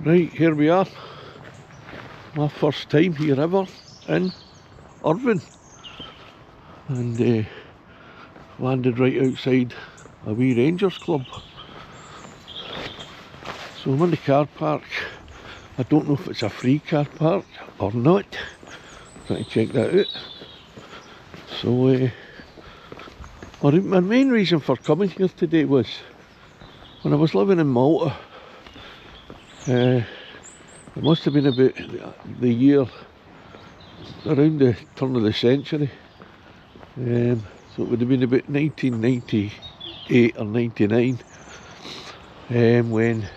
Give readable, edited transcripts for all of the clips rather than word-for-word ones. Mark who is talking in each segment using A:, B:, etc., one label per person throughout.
A: Right, here we are. My first time here ever in Irvine. And landed right outside a wee Rangers club. So I'm in the car park. I don't know if it's a free car park or not. Trying to check that out. So my main reason for coming here today was when I was living in Malta. It must have been about the year around the turn of the century. So it would have been about 1998 or 99 when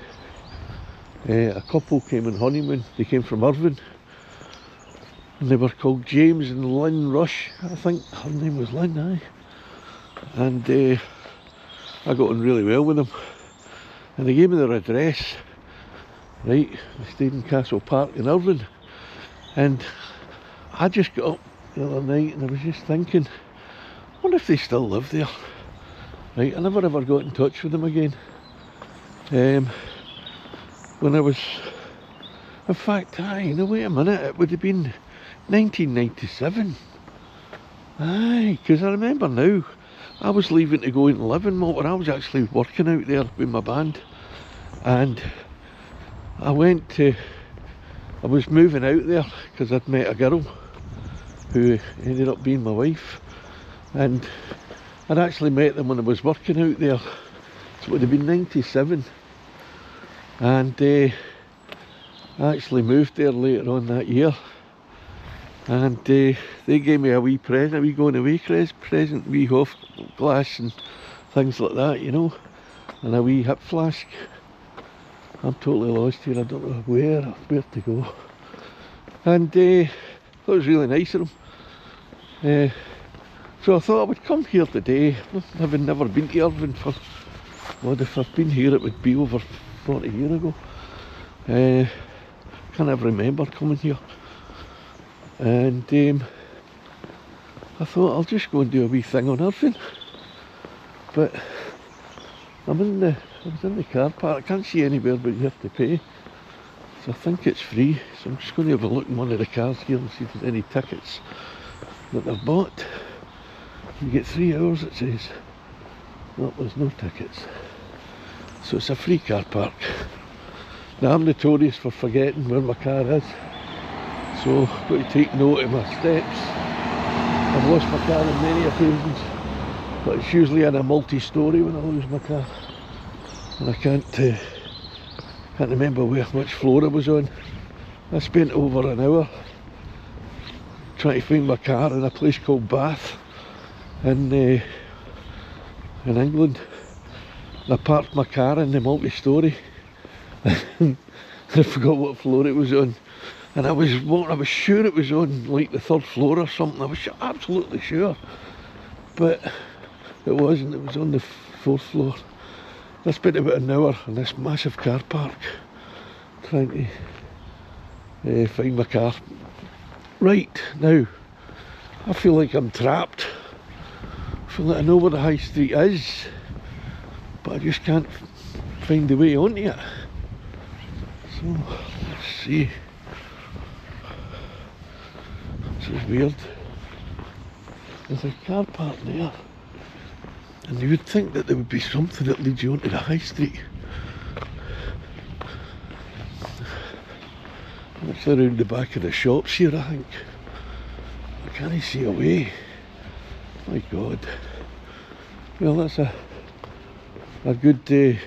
A: a couple came on honeymoon. They came from Irvine and they were called James and Lynn Rush. I think her name was Lynn, aye. And I got on really well with them. And they gave me their address. Right, I stayed in Castle Park in Irvine. And I just got up the other night and I was just thinking, I wonder if they still live there. Right, I never ever got in touch with them again. When I was, in fact, aye, no, wait a minute, it would have been 1997. Aye, because I remember now, I was leaving to go and live in Malta. I was actually working out there with my band. And I was moving out there because I'd met a girl who ended up being my wife. And I'd actually met them when I was working out there. So it would have been 97. And I actually moved there later on that year. And they gave me a wee present, a wee going away present, wee half glass and things like that, you know. And a wee hip flask. I'm totally lost here, I don't know where to go. And I thought it was really nice of them. So I thought I would come here today, having never been to Irvine for, well, if I've been here it would be over 40 years ago. Can't ever remember coming here. And I thought I'll just go and do a wee thing on Irvine. But I was in the car park, I can't see anywhere but you have to pay. So I think it's free, so I'm just going to have a look in one of the cars here and see if there's any tickets that I've bought. You get 3 hours it says. No, there's no tickets. So it's a free car park. Now I'm notorious for forgetting where my car is. So I've got to take note of my steps. I've lost my car on many occasions. But it's usually in a multi-storey when I lose my car. And I can't remember which floor I was on. I spent over an hour trying to find my car in a place called Bath in England. And I parked my car in the multi-storey and I forgot what floor it was on. And I was sure it was on like the 3rd floor or something. I was absolutely sure. But it wasn't, it was on the 4th floor. I spent about an hour in this massive car park trying to find my car. Right, now, I feel like I'm trapped. I feel like I know where the high street is, but I just can't find the way onto it. So, let's see. This is weird. There's a car park there. And you would think that there would be something that leads you onto the high street. It's around the back of the shops here, I think. I can't see a way. My God. Well, that's a good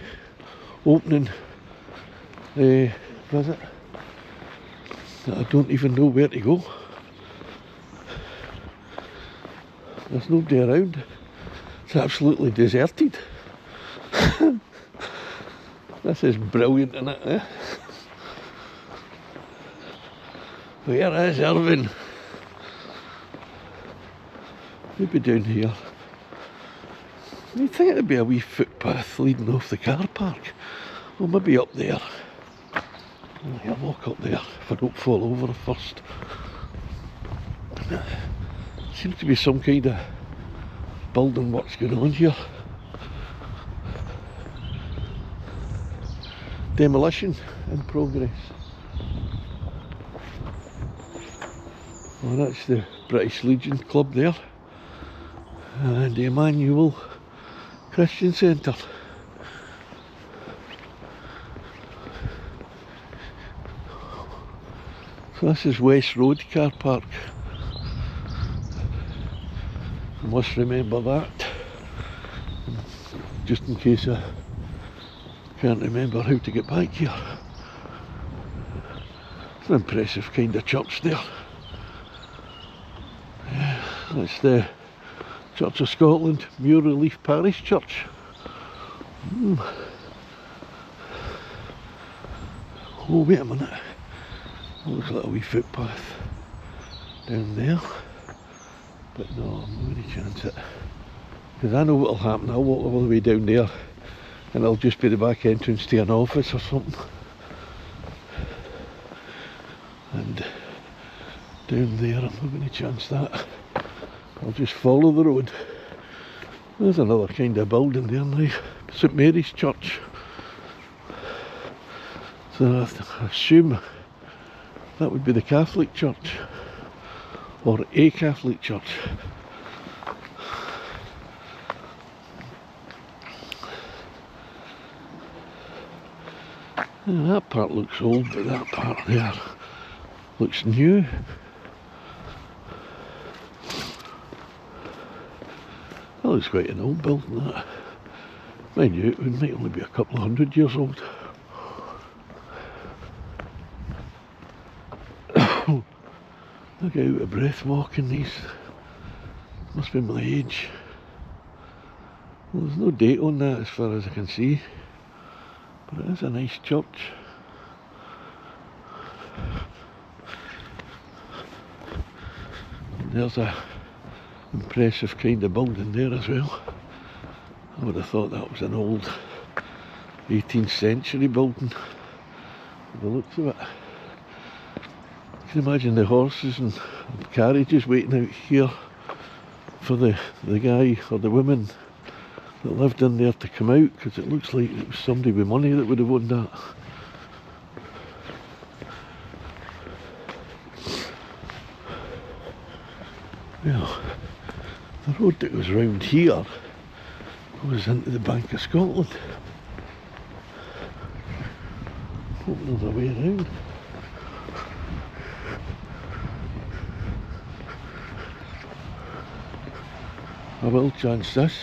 A: opening visit. I don't even know where to go. There's nobody around. It's absolutely deserted. This is brilliant, isn't it? Eh? Where is Irvine? Maybe down here. You'd think it'd be a wee footpath leading off the car park. Well, maybe up there. I'll walk up there if I don't fall over first. Seems to be some kind of building works going on here. demolition in progress. Well, that's the British Legion Club there, and the Emmanuel Christian Centre. So this is West Road car park. I must remember that, just in case I can't remember how to get back here. It's an impressive kind of church there. Yeah, that's the Church of Scotland, Muir Relief Parish Church. Oh, wait a minute. Looks like a wee footpath down there. But no, I'm not going to chance it. Because I know what'll happen. I'll walk all the way down there and it'll just be the back entrance to an office or something. And down there, I'm not going to chance that. I'll just follow the road. There's another kind of building there now. St Mary's Church. So I assume that would be the Catholic Church, or a Catholic church. Yeah, that part looks old, but that part there looks new. That looks quite an old building, that. Mind you, it might only be a couple of 100 years old. I get out of breath walking these. Must be my age. Well, there's no date on that as far as I can see, but it is a nice church. And there's a impressive kind of building there as well. I would have thought that was an old 18th century building, by the looks of it. You can imagine the horses and carriages waiting out here for the guy or the woman that lived in there to come out, because it looks like it was somebody with money that would have owned that. Well, the road that goes round here goes into the Bank of Scotland. Hope there's a way around. I will chance this,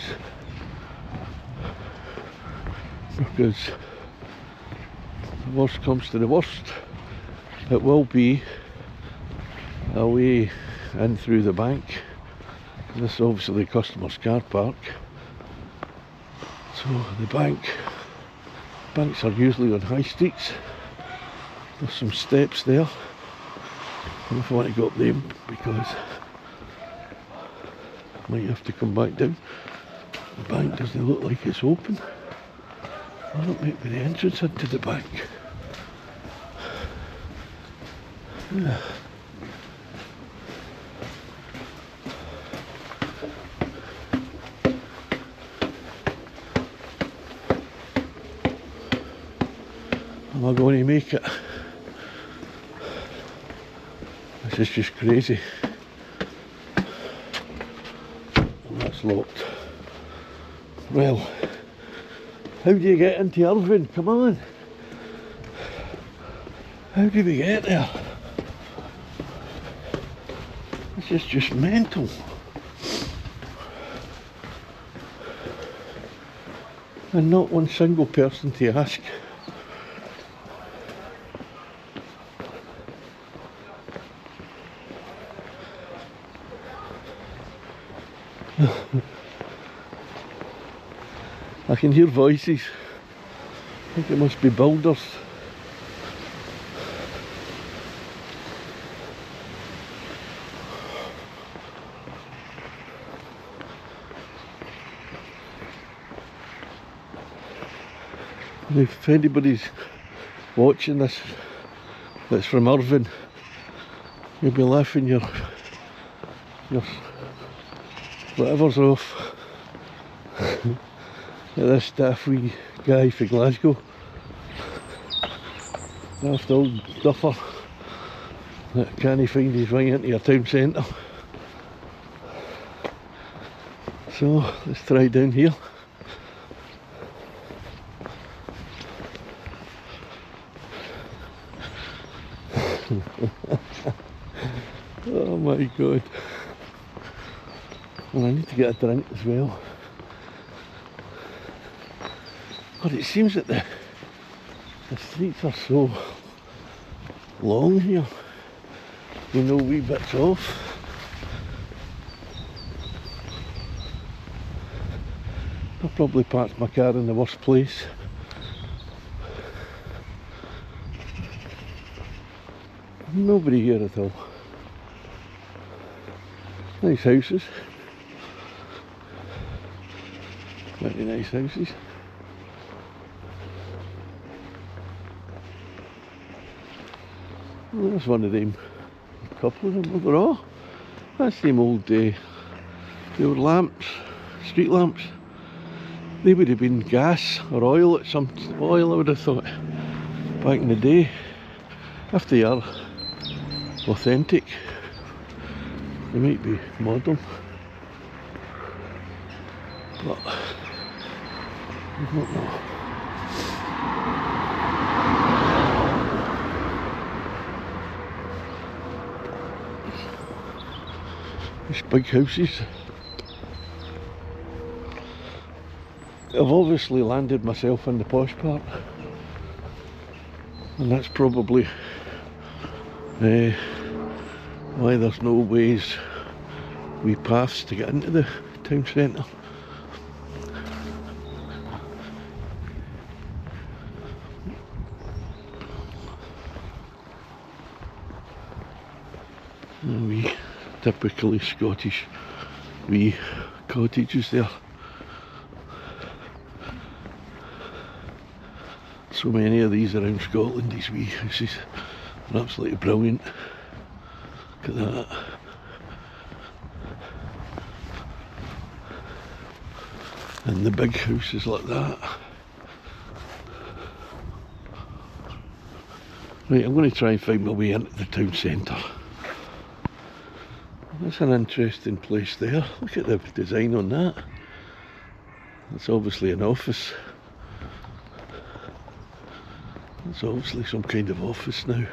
A: because the worst comes to the worst, it will be a way in through the bank. This is obviously the customer's car park. So the banks are usually on high streets. There's some steps there. I don't know if I want to go up them, because might have to come back down. The bank doesn't look like it's open. Well, that might be the entrance into the bank. Yeah. Am I going to make it? This is just crazy. Locked. Well, how do you get into Irvine? Come on. How do we get there? This is just mental. And not one single person to ask. I can hear voices. I think it must be builders. If anybody's watching this that's from Irvine, you'll be laughing your whatever's off at this daft wee guy from Glasgow. Daft old duffer that can't find his way into your town centre. So let's try down here. Oh my god. And I need to get a drink as well. But it seems that the streets are so long here. You know, wee bits off. I probably parked my car in the worst place. Nobody here at all. Nice houses. Very nice houses. Well, there's one of them. A couple of them overall. That's them old, the old lamps, street lamps. They would have been gas or oil at some oil, I would have thought, back in the day. If they are authentic, they might be modern, but I don't know. These big houses. I've obviously landed myself in the posh part, and that's probably why there's no wee paths to get into the town centre. Wee typically Scottish wee cottages there. So many of these around Scotland, these wee houses are absolutely brilliant. Look at that. And the big houses like that. Right, I'm going to try and find my way into the town centre. That's an interesting place there. Look at the design on that. That's obviously an office. It's obviously some kind of office now.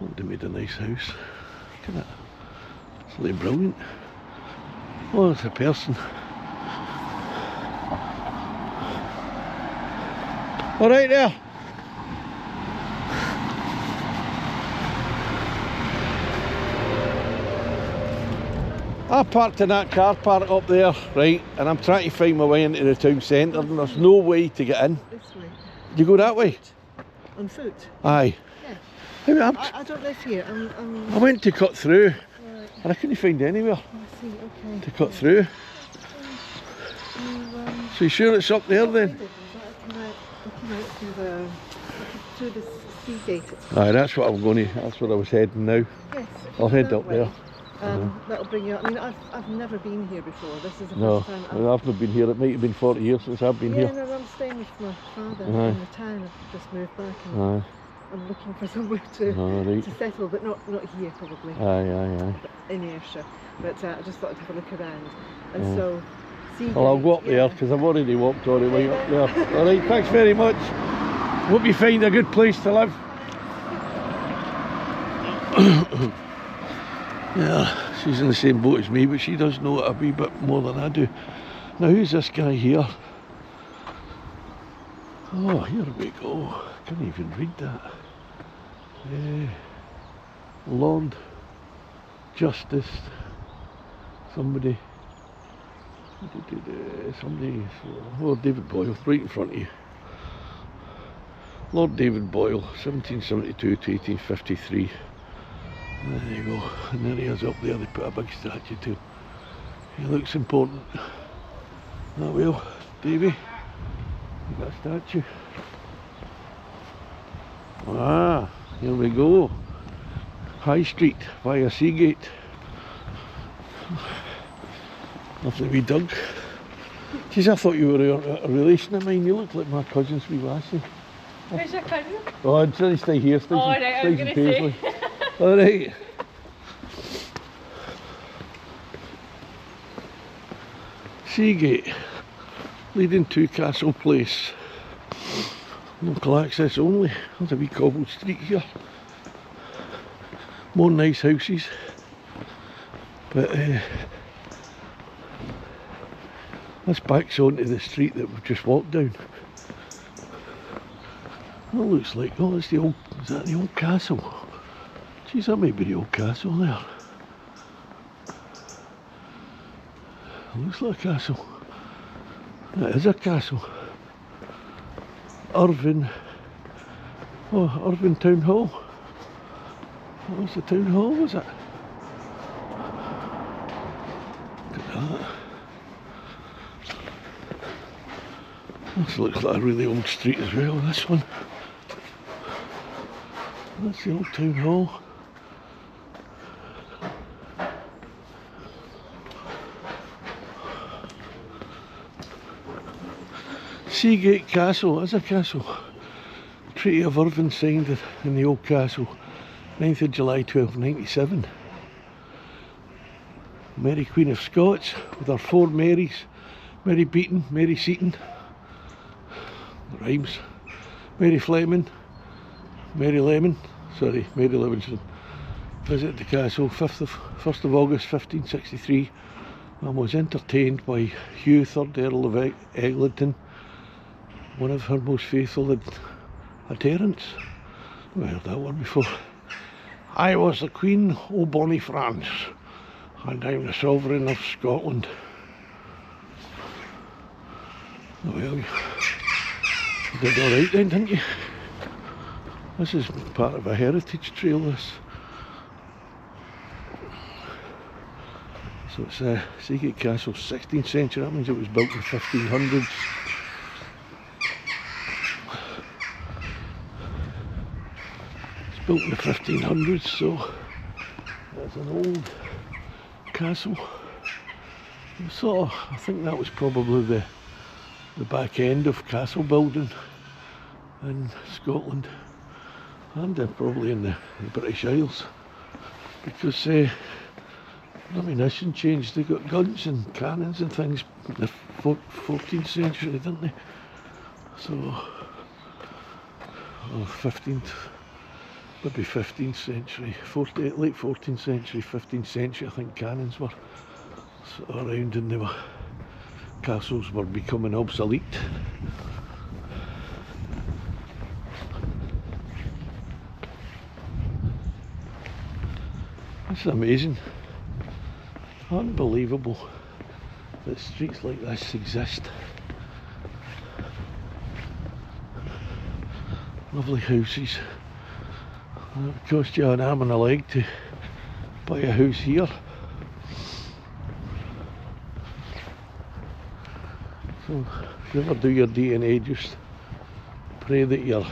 A: Oh, they made a nice house. Look at that. It's really brilliant. Oh, it's a person. All right there. I parked in that car park up there, right, and I'm trying to find my way into the town centre, and there's no way to get in.
B: This way.
A: You go that way?
B: On foot?
A: Aye.
B: Yeah. I don't live here.
A: I went to cut through,
B: right.
A: and I couldn't find anywhere
B: I see, okay.
A: to cut through. So you sure it's up there then?
B: Through the sea gate.
A: Aye, that's what I'm going to, that's where I was heading now.
B: Yes.
A: I'll head up there.
B: That'll bring you up. I mean, I've never been here before. This is the
A: No,
B: first time.
A: I've not been here. It might have been 40 years since I've been
B: yeah,
A: here.
B: no, I'm staying with my father
A: Aye.
B: in the town. I've just moved back and
A: Aye.
B: I'm looking for somewhere to
A: Right.
B: to settle, but not here probably.
A: Aye.
B: In Ayrshire. But I just thought I'd have a look around. And
A: Yeah.
B: so,
A: Well, I'll go up there because I've already walked all the way up there. Alright, thanks very much. Hope you find a good place to live. Yeah, she's in the same boat as me, but she does know it a wee bit more than I do. Now, who's this guy here? Oh, here we go. I can't even read that. Lord Justice. Somebody. Oh, David Boyle, right in front of you. Lord David Boyle, 1772 to 1853. There you go. And there he is up there. They put a big statue to him. He looks important. That will, Davy. You got a statue. Ah, here we go. High Street via Seagate. Lovely wee dog. Geez, I thought you were a relation of mine. You look like my cousin's wee lassie.
C: Where's your cousin?
A: Oh, I'm trying to stay here. Stay,
C: Oh, right, I was
A: stay
C: going
A: in
C: to
A: Paisley.
C: say.
A: Alright. Seagate, leading to Castle Place. Local access only. There's a wee cobbled street here. More nice houses. But this backs onto the street that we've just walked down. That looks like, oh, it's the old, is that the old castle? Geez, that might be the old castle there. It looks like a castle. It is a castle. Irvine. Oh, Irvine Town Hall. What was the town hall, was it? Look at that. This looks like a really old street as well, this one. That's the old town hall. Seagate Castle, is a castle. Treaty of Irvine signed in the old castle, 9th of July 1297. Mary Queen of Scots with her 4 Marys, Mary Beaton, Mary Seaton, rhymes, Mary Fleming, Mary Lemon, sorry, Mary Livingston. Visited the castle 1st of August 1563 and was entertained by Hugh, 3rd Earl of Eglinton, one of her most faithful adherents. I've heard that one before. I was the Queen o' bonny France, and I'm the Sovereign of Scotland. Oh well, you did alright then, didn't you? This is part of a heritage trail, this. So it's Seagate Castle, 16th century, that means it was built in the 1500s. It's built in the 1500s, so it's an old castle. So I think that was probably the back end of castle building in Scotland and probably in the British Isles, because ammunition changed. They got guns and cannons and things in the 14th century, didn't they? So, or 15th, maybe 15th century, late 14th century, 15th century, I think cannons were around and castles were becoming obsolete. It's amazing, unbelievable that streets like this exist. Lovely houses. It would cost you an arm and a leg to buy a house here. So if you ever do your DNA, just pray that you're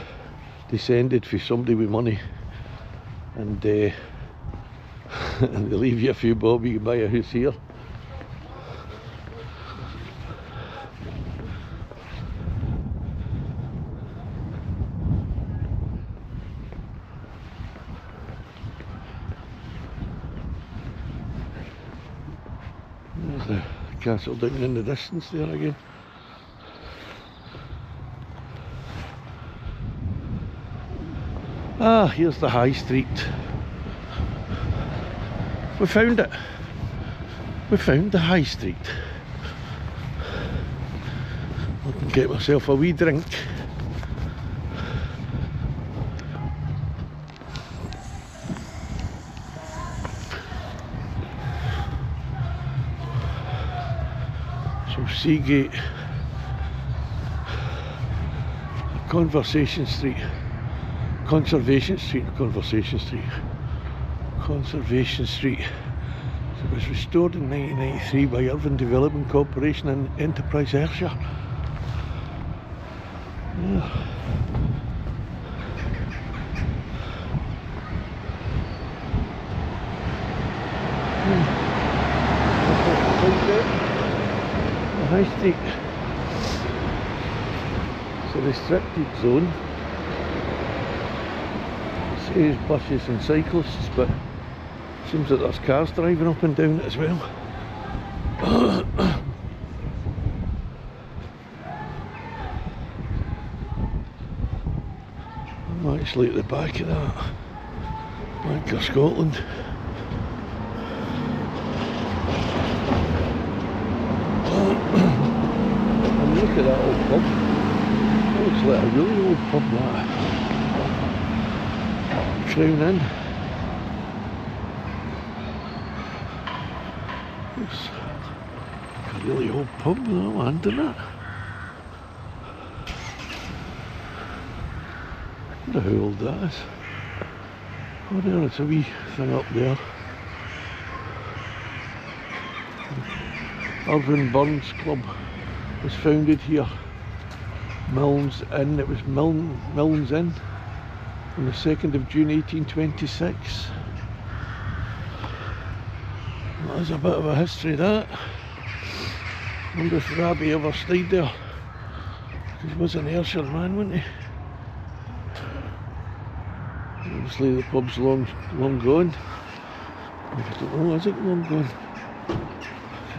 A: descended from somebody with money, and and they leave you a few bob, you can buy a house here. There's the castle down in the distance there again. Ah, here's the high street. We found it. We found the high street. I can get myself a wee drink. So Seagate, Conversation Street, Conservation Street, Conversation Street. Conservation Street. So it was restored in 1993 by Irvine Development Corporation and Enterprise Ayrshire. Yeah. The high street. It's a restricted zone. says buses and cyclists, but seems that there's cars driving up and down it as well. I'm actually at the back of that Bank of Scotland. And look at that old pub. That looks like a really old pub, that. Crown Inn. It's a really old pub, that one, isn't it? I wonder how old that is. Oh, there, it's a wee thing up there. Irvine Burns Club was founded here. Milnes Inn, it was Milnes Inn on the 2nd of June 1826. That's a bit of a history, that. I wonder if Rabbie ever stayed there. He was an Ayrshire man, wasn't he? Obviously the pub's long gone. I don't know, is it long gone?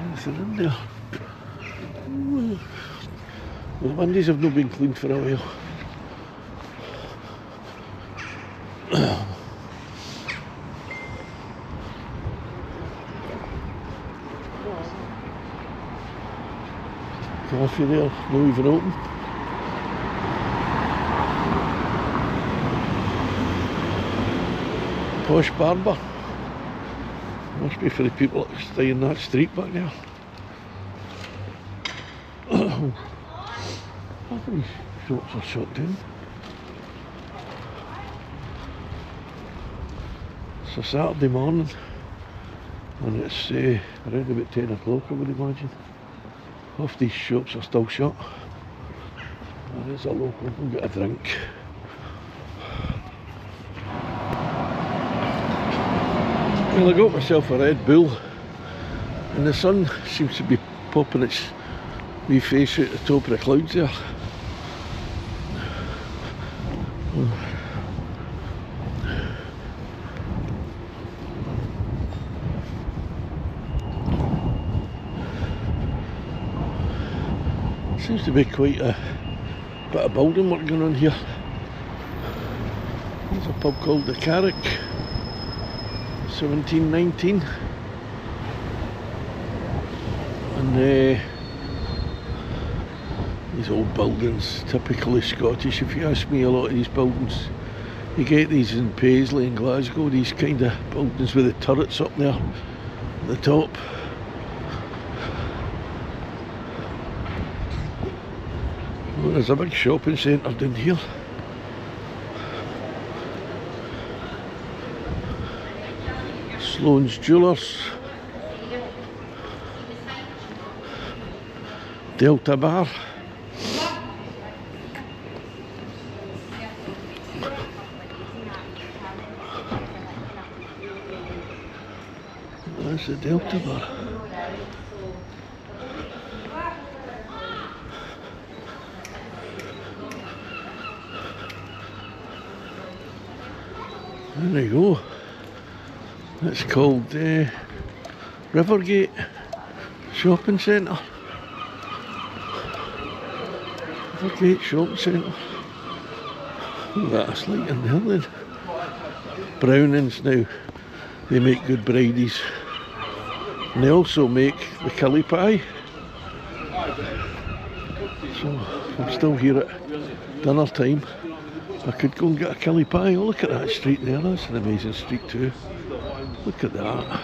A: Anything in there? The windows have not been cleaned for a while. Coffee there, not even open. Posh barber. Must be for the people that stay in that street back there. I think these shops are shut down. It's a Saturday morning and it's around about 10 o'clock, I would imagine. Half these shops are still shut. There is a local, we'll get a drink. Well, I got myself a Red Bull and the sun seems to be popping its wee face out the top of the clouds there. Seems to be quite a bit of building work going on here. There's a pub called the Carrick, 1719, and these old buildings, typically Scottish. If you ask me, a lot of these buildings, you get these in Paisley and Glasgow, these kind of buildings with the turrets up there at the top. Well, there's a big shopping centre down here. Sloan's Jewellers, Delta Bar, there's the Delta Bar. There you go. It's called Rivergate Shopping Centre. Rivergate Shopping Centre. Look at that light in there then. Brownings now, they make good bridies. And they also make the killie pie. So I'm still here at dinner time. I could go and get a killie pie. Oh, look at that street there, that's an amazing street too. Look at that.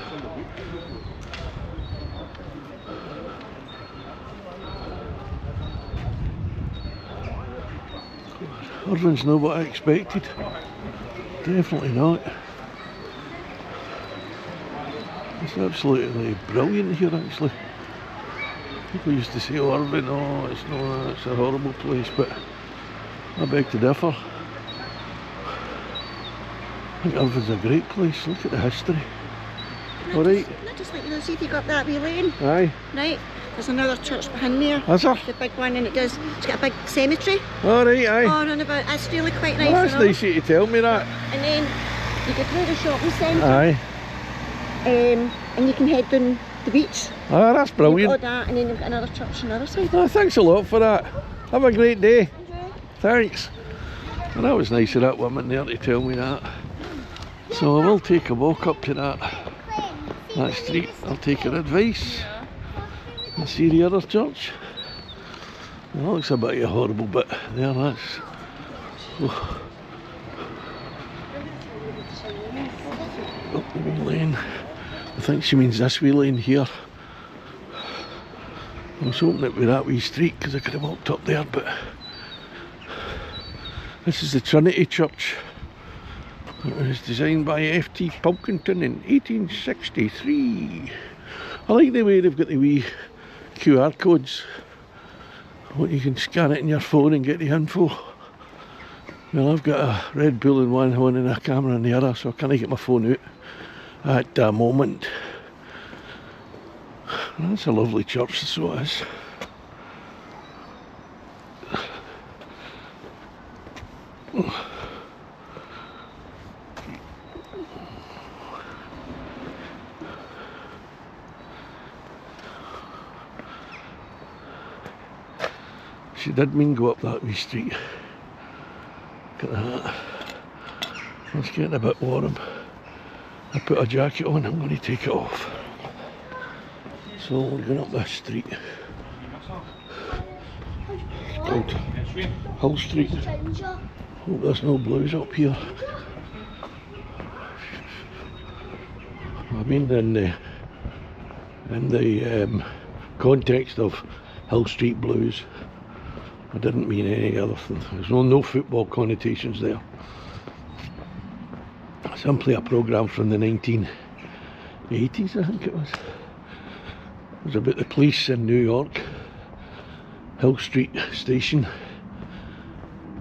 A: Irvine's not what I expected. Definitely not. It's absolutely brilliant here actually. People used to say, oh Irvine, oh it's not, it's a horrible place, but I beg to differ. I think Irvine's a great place. Look at the history. All right.
B: Can I just let you know, see if you go up that wee lane?
A: Aye.
B: Right, there's another church behind there.
A: Is there?
B: The big one, and it's got a big cemetery.
A: All right, aye.
B: Oh, round about. That's really quite nice.
A: Well, that's
B: you know.
A: nice of you to tell me that.
B: And then you go through the shopping centre.
A: Aye.
B: And you can head down the beach.
A: Ah, that's
B: You've
A: brilliant.
B: got that, and then you've got another church on the other side.
A: Oh, thanks a lot for that. Have a great day.
B: Enjoy.
A: Thanks. Well, that was nice of that woman there to tell me that. So I will take a walk up to that street. I'll take her advice and see the other church. It looks a bit of a horrible bit there, that's... Oh. Up the wee lane. I think she means this wee lane here. I was hoping it would be that wee street because I could have walked up there, but this is the Trinity Church. It was designed by F.T. Pilkington in 1863. I like the way they've got the wee QR codes. You can scan it in your phone and get the info. Well, I've got a Red Bull in one hand and a camera in the other, so I can't get my phone out at the moment. That's a lovely church, so it is. She did mean go up that wee street. Look at that. It's getting a bit warm. I put a jacket on, I'm going to take it off. So we're going up this street. It's called Hull Street. Hope there's no blues up here. I mean in the context of Hill Street Blues. I didn't mean any other thing. There's no football connotations there. Simply a programme from the 1980s, I think it was. It was about the police in New York, Hill Street Station.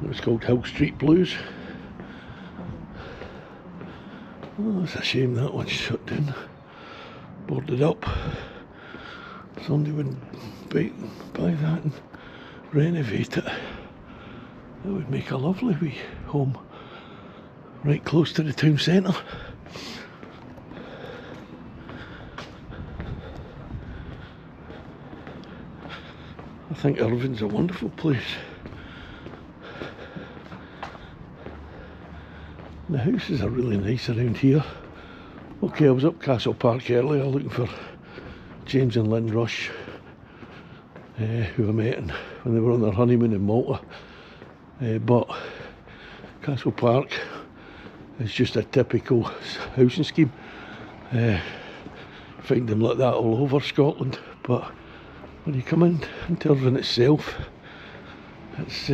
A: It was called Hill Street Blues. Oh, it's a shame that one's shut down, boarded up. Somebody would buy that and renovate it. That would make a lovely wee home right close to the town centre. I think Irvine's a wonderful place. The houses are really nice around here. Okay, I was up Castle Park earlier looking for James and Lynn Rush, who I met when they were on their honeymoon in Malta. But Castle Park is just a typical housing scheme. Find them like that all over Scotland, but when you come into Irvine itself, it's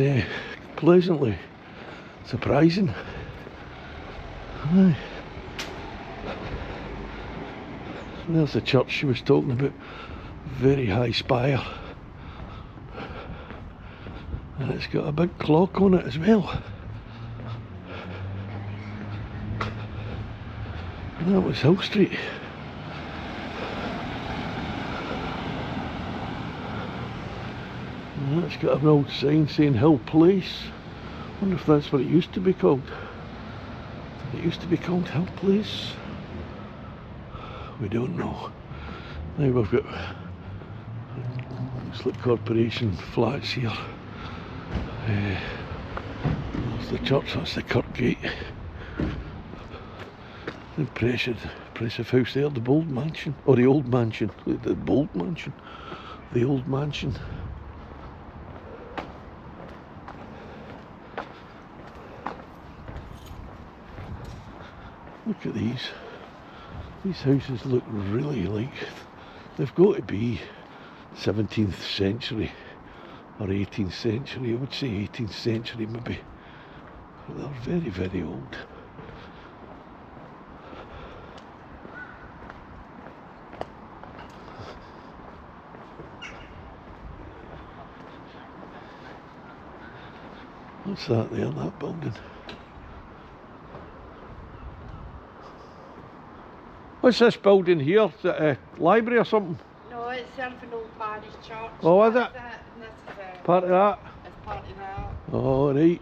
A: pleasantly surprising. Aye. And there's the church she was talking about, very high spire, and it's got a big clock on it as well. And that was Hill Street. And that's got an old sign saying Hill Place. I wonder if that's what it used to be called. It used to be called Hill Place. We don't know. Now we've got Slip Corporation flats here. There's the church, that's the Kirk Gate. Impressive house there, the Bold Mansion, or the Old Mansion, the Bold Mansion, the Old Mansion. Look at these. These houses look really like they've got to be 17th century or 18th century. I would say 18th century maybe. But they're very, very old. What's that there, that building? What's this building here? Is it a library or something?
C: No, it's Irvine Old Parish Church.
A: Oh, is it?
C: That's and this is
A: Part of that?
C: it's part of that.
A: Oh, right.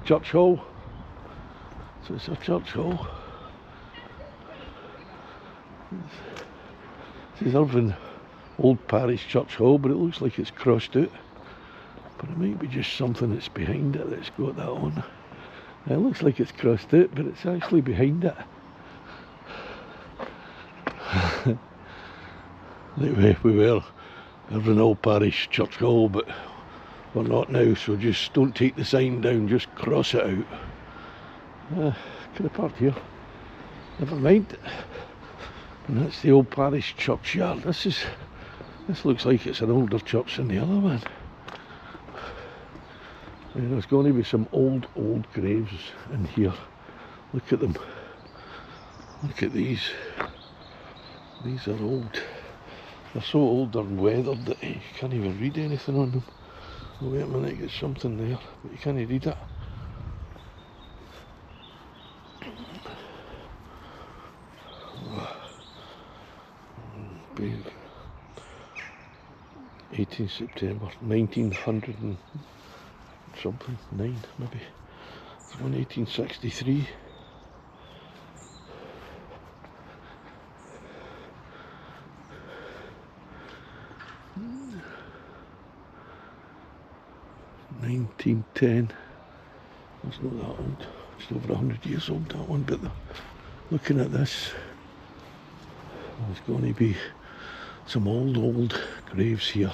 A: Church hall. So it's a church hall. This is Irvine Old Parish Church Hall, but it looks like it's crossed out. But it might be just something that's behind it that's got that on. It looks like it's crossed out, but it's actually behind it. Anyway, we were Irvine Old Parish Church Hall, but we're not now, so just don't take the sign down, just cross it out. Could have parked here. Never mind. And that's the Old Parish churchyard. This looks like it's an older church than the other one. And there's going to be some old graves in here. Look at them. Look at these. These are old. They're so old they're weathered that you can't even read anything on them. Oh, wait a minute, there's something there, but you can't read it. Big. 18th September 1900 and something, 9 maybe. It's one 1863. $1910. It's not that old. It's over 100 years old, that one. But looking at this, there's going to be some old graves here.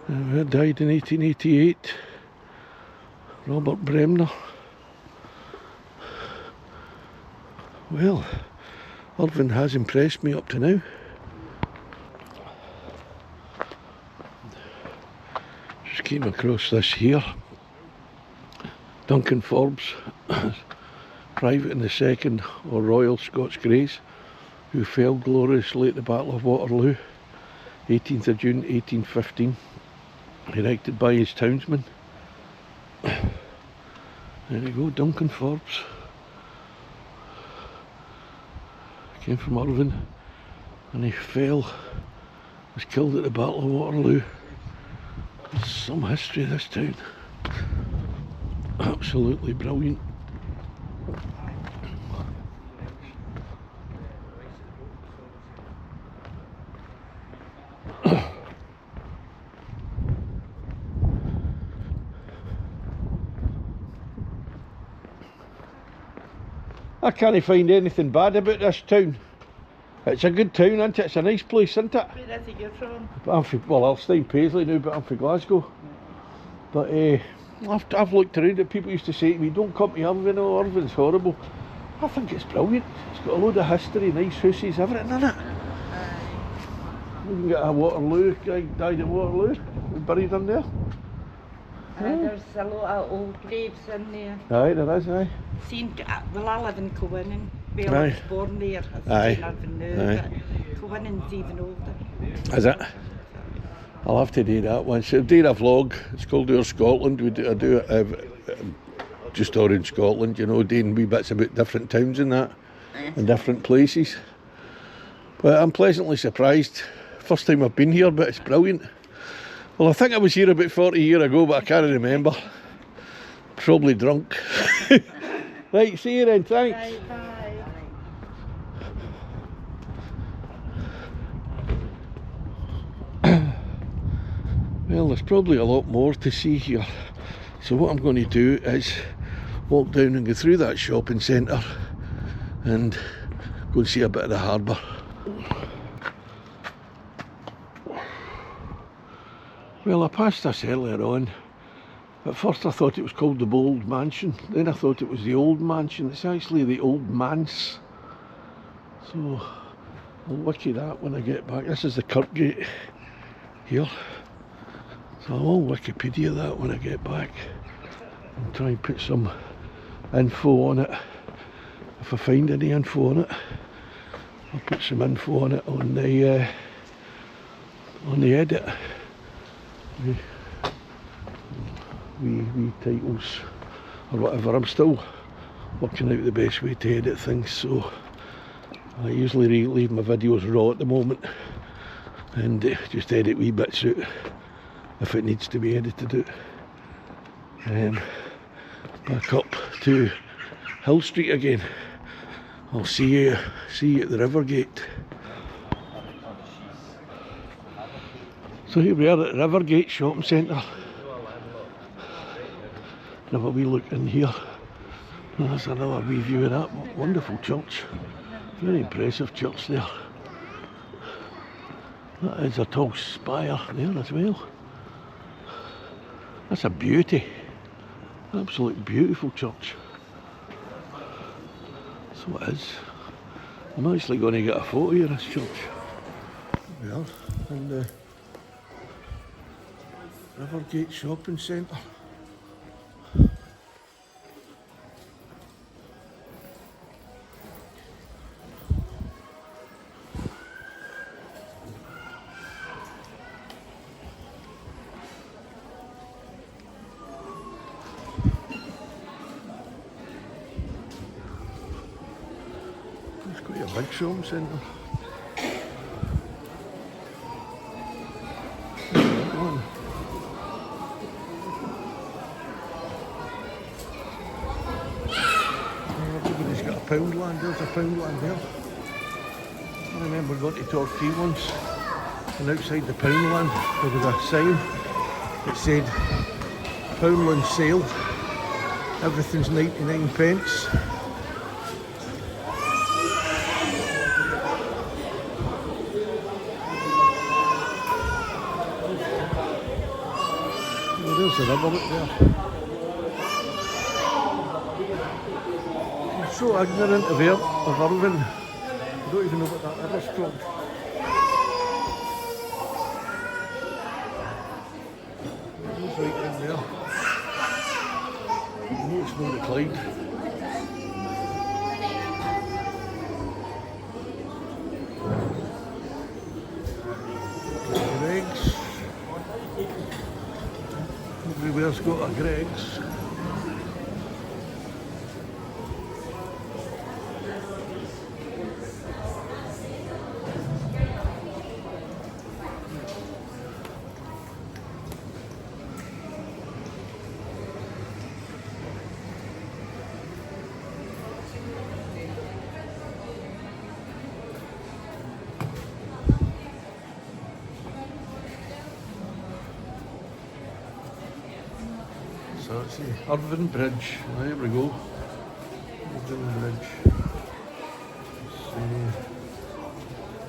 A: Died in 1888. Robert Bremner. Well, Irvine has impressed me up to now. Just came across this here. Duncan Forbes, Private in the Second or Royal Scots Greys, who fell gloriously at the Battle of Waterloo, 18th of June 1815, erected by his townsmen. There you go, Duncan Forbes. Came from Irvine and he fell, was killed at the Battle of Waterloo. There's some history of this town. Absolutely brilliant. I can't find anything bad about this town. It's a good town, isn't it? It's a nice place, isn't it?
C: Where is it you're from?
A: I'm from, well, I'll stay in Paisley now, but I'm from Glasgow. But I've looked around at people used to say to me, don't come to Irvine, oh, Irvine's horrible. I think it's brilliant. It's got a load of history, nice houses, everything in it. You can get a Waterloo, guy died at Waterloo, buried in there.
C: There's a lot of old graves in there.
A: Aye, there is, aye.
C: Seen, well, I live in Coinning. Well, I
A: Aye.
C: was born there.
A: Aye.
C: In Irvine now,
A: Aye.
C: but Coinning's even older.
A: Is it? I'll have to do that once. I'll do a vlog. It's called Our Scotland. I do it just all in Scotland, you know, doing wee bits about different towns and that, and different places. But I'm pleasantly surprised. First time I've been here, but it's brilliant. Well, I think I was here about 40 years ago, but I can't remember. Probably drunk. Right, see you then, thanks.
C: Right, bye.
A: Well, there's probably a lot more to see here. So what I'm going to do is walk down and go through that shopping centre and go and see a bit of the harbour. Well, I passed this earlier on. At first I thought it was called the Bold Mansion, then I thought it was the Old Mansion. It's actually the Old Manse. So I'll wiki that when I get back. This is the Kirkgate here. So I'll Wikipedia that when I get back and try and put some info on it. If I find any info on it, I'll put some info on it on the edit. wee titles or whatever. I'm still working out the best way to edit things, so I usually leave my videos raw at the moment and just edit wee bits out if it needs to be edited out. Back up to Hill Street again. I'll see you at the Rivergate. So here we are at Rivergate Shopping Centre. Have a wee look in here. There's another wee view of that wonderful church. Very impressive church there. That is a tall spire there as well. That's a beauty. Absolute beautiful church. So it is. I'm actually going to get a photo of this church. There we are, in the Rivergate Shopping Centre. It's quite a big shopping centre. Everybody's got a Poundland. There's a Poundland there. I remember going to Torquay once, and outside the Poundland there was a sign that said Poundland sale, everything's 99 pence. Well, there's the rubber up there. I'm so ignorant of Irvine. I don't even know what that river's called. It's right in there. I know it's not the Clyde. Greg's. Everywhere's got a Greg's. So it's the Irvine Bridge. There we go. Irvine Bridge.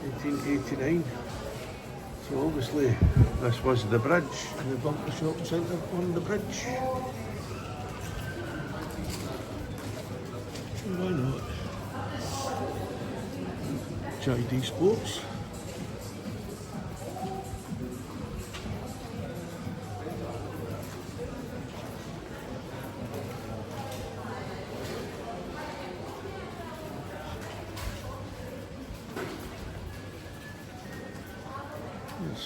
A: It's 1889. So obviously this was the bridge, and they built the shopping centre on the bridge. Why not? JD Sports.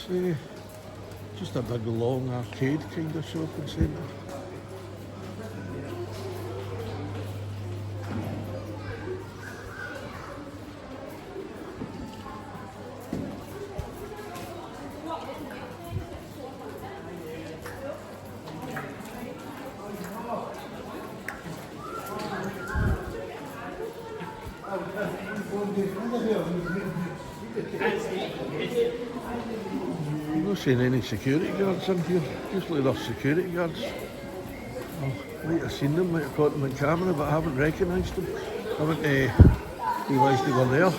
A: It's just a big long arcade kind of shopping centre. I'm not seeing any security guards in here. Usually there's security guards. I might have seen them, might have caught them on camera, but I haven't recognised them. I haven't realised they were there.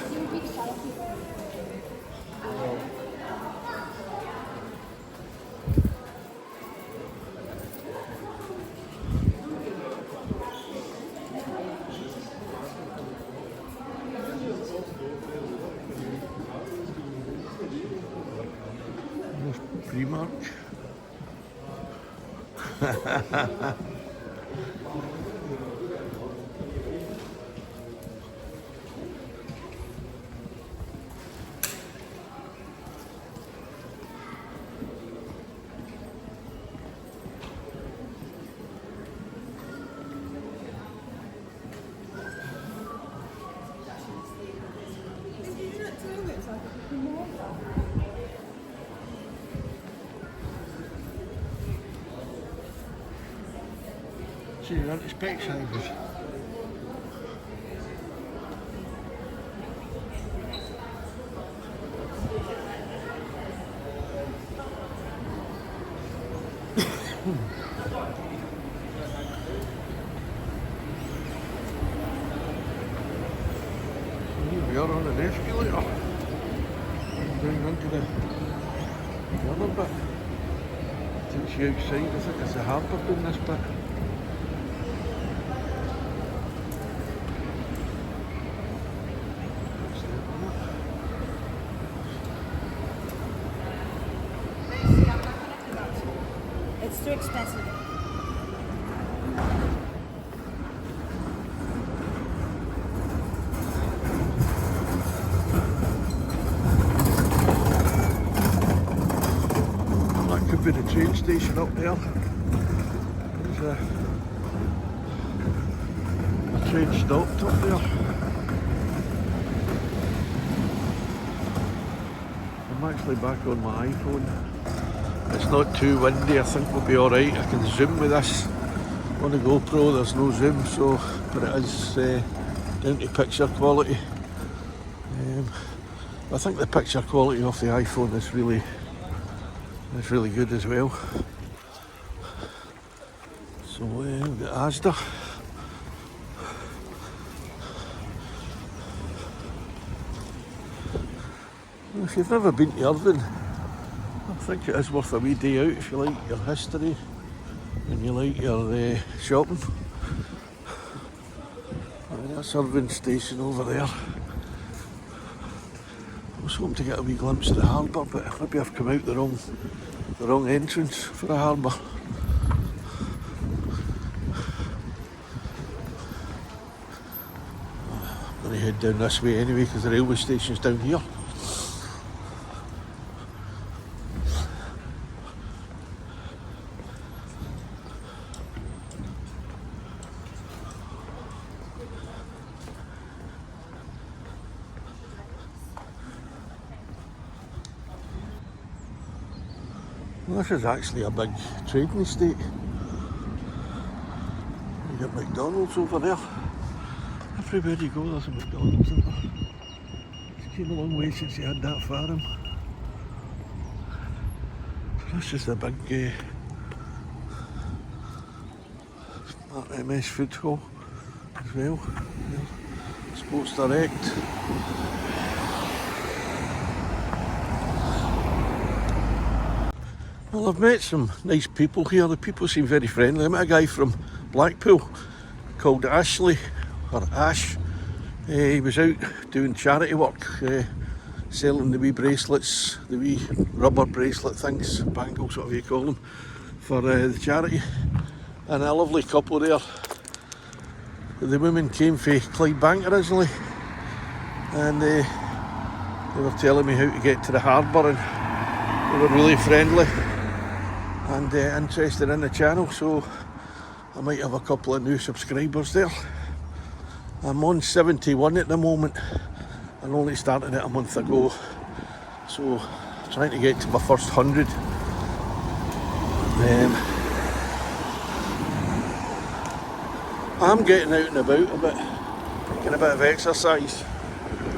A: Primark. See, you're into Specsavers. Here we are on an escalator. Going into the other bit. Takes you outside. I think it's the harbour doing this bit.
D: It's too expensive.
A: That could be the train station up there. There's a train stopped up there. I'm actually back on my iPhone. It's not too windy, I think we'll be alright. I can zoom with this. On the GoPro there's no zoom, so but it is down to picture quality. I think the picture quality of the iPhone is really good as well. So we've got Asda. If you've never been to Irvine, I think it is worth a wee day out if you like your history and you like your shopping. That's Irvine station over there. I was hoping to get a wee glimpse of the harbour, but maybe I've come out the wrong entrance for the harbour. I'm going to head down this way anyway because the railway station's down here. Well, this is actually a big trading estate. You got McDonald's over there. Everywhere you go there's a McDonald's in there. It's came a long way since you had that farm. So that's just a big MS food hall as well. Sports Direct. Well, I've met some nice people here. The people seem very friendly. I met a guy from Blackpool called Ashley, or Ash. He was out doing charity work, selling the wee bracelets, the wee rubber bracelet things, bangles, whatever you call them, for the charity. And a lovely couple there. The women came from Clydebank originally, and they were telling me how to get to the harbour, and they were really friendly and interested in the channel, so I might have a couple of new subscribers there. I'm on 71 at the moment. I only started it a month ago, so trying to get to my first 100. I'm getting out and about a bit, getting a bit of exercise,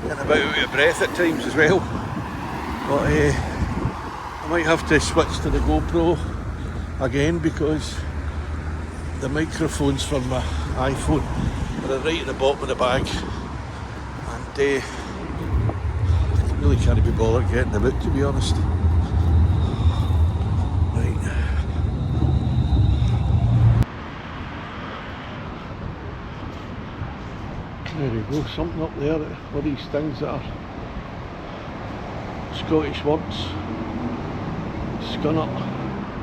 A: getting a bit out of breath at times as well. But I might have to switch to the GoPro again because the microphones for my iPhone are right at the bottom of the bag, and I really can't be bothered getting about, to be honest. Right. There we go, something up there, all these things that are Scottish words. Scunner,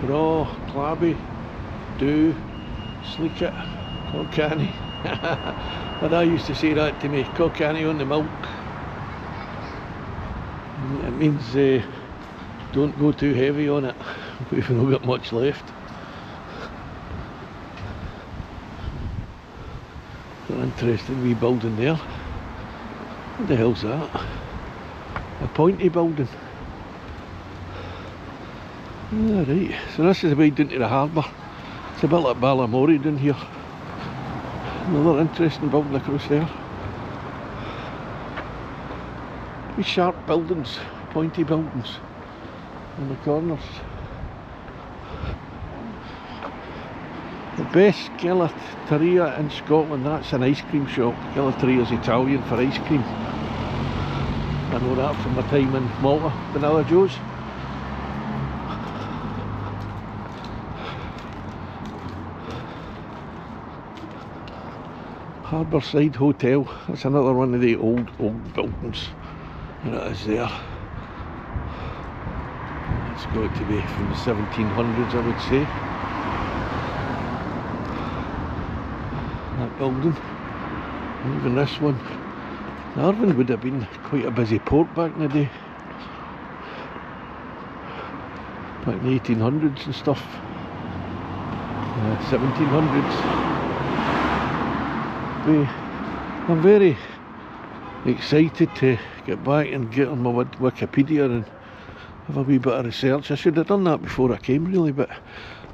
A: raw, clabby, do, sleek it, cockcanny. But I used to say that to me, cockcanny on the milk. It means don't go too heavy on it. We've not got much left. An interesting wee building there. What the hell's that? A pointy building. Alright, so this is the way down to the harbour. It's a bit like Ballamori down here. Another interesting building across there. These sharp buildings, pointy buildings on the corners. The best gelateria in Scotland, that's an ice cream shop. Gelateria is Italian for ice cream. I know that from my time in Malta, Vanilla Joe's. Harbourside Hotel, that's another one of the old buildings. There it is there. It's got to be from the 1700s, I would say. That building, and even this one. Irvine would have been quite a busy port back in the day. Back in the 1800s and stuff. 1700s. I'm very excited to get back and get on my Wikipedia and have a wee bit of research. I should have done that before I came really, but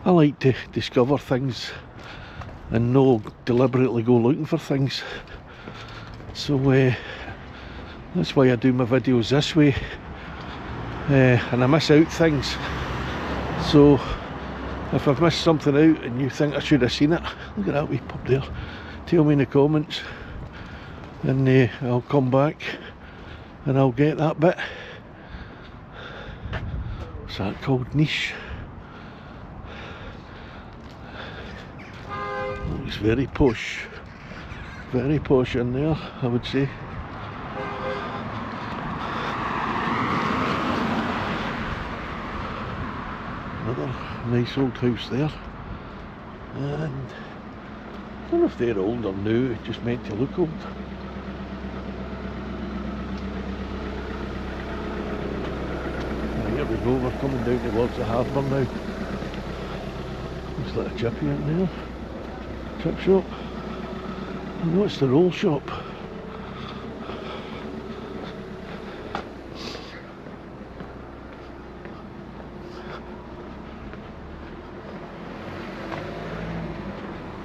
A: I like to discover things and no deliberately go looking for things. So that's why I do my videos this way, and I miss out things. So if I've missed something out and you think I should have seen it, look at that wee pub there. Tell me in the comments, and I'll come back and I'll get that bit. What's that called? Niche. Looks very posh in there, I would say. Another nice old house there, and I don't know if they're old or new, just meant to look old. Here we go, we're coming down towards the harbour now. Looks like a chippy in there. Chip shop. I know it's the roll shop.